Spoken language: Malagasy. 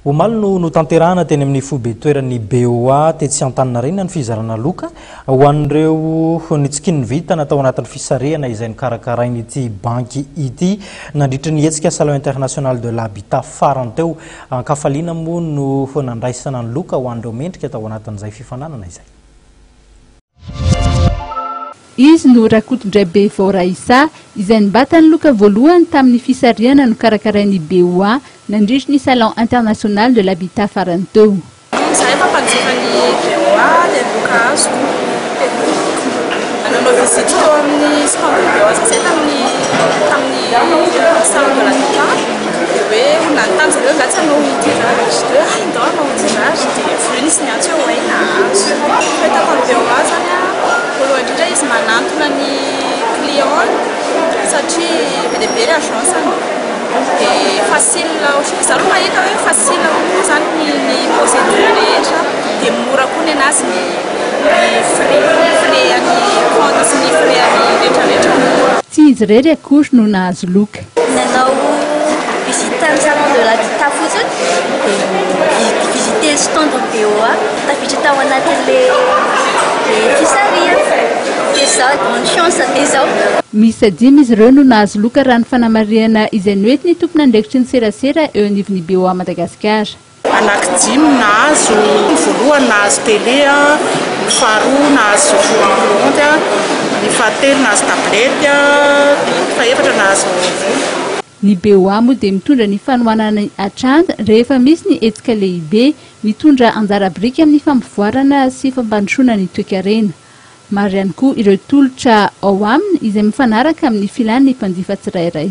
Omaly no tanterahana teny amin'ny foibe toeran'ny BOA tetsy Antaninarenina ny fizarana loka ho an'ireo nitsikiny vita natao anatin'ny fisarehana izay nikarakarainy ity banky ity nandritra ny hetsika Salon International de l'Habitat farany teo. Ankafaliana moa no nandraisana ny loka ho an'ireo mendrika tao anatin'izay fifananana izay. Izy no Rakotondray Bevao Raisa izay nibata ny loka voalohany tamin'ny fisarihana no karakarain'ny BOA nandritra ny Salon International de l'Habitat farany teo. Zahay mampanjifa ny BOA dia loka azoko nanao visite teo amin'ny stand BOA sasay tamin'ny Salon de l'Habitat hoe olona nitany zareo ngatsy hanao tirage de indao hanao tirage dia volisy ny antso hoe nahazo fetako ny BOA zany voalohany indrindra izy manantona ny client satria be dia be ny agence dia facile zareo mahita hoe facile koa zany ny procédure rehetra dia mora koa ny anazy ny frais any compte sy ny frais any rehetrarehetra. Tsy izy irery akory no nahazo loka. Nanao visite amin'ny Salon de l'Habitat fotsiny dia visiter stand BOA tafiditra tao anatin'ilay fisarihana. Misy 5 izy ireo no nahazo loka raha ny fanamarihana izay noentiny tompona andraikitry ny serasera eo anivon'ny BOA Madagasikara. Anaky 5 nahazo, ny voalohany nahazo télé, ny faharoa nahazo imprimante, ny fahatelo nahazo tablety, ny fahaefatra nahazo Ny BOA moa dia mitondra ny fanohanana atranda rehefa misy ny hetsika lehibe mitondra anjara biriky amin'ny fampivoarana sy fampandrosoana ny toe-karena. Maro ihany koa ireo tolotra ao aminy izay mifanaraka amin'ny filan'ny mpanjifa tsirairay.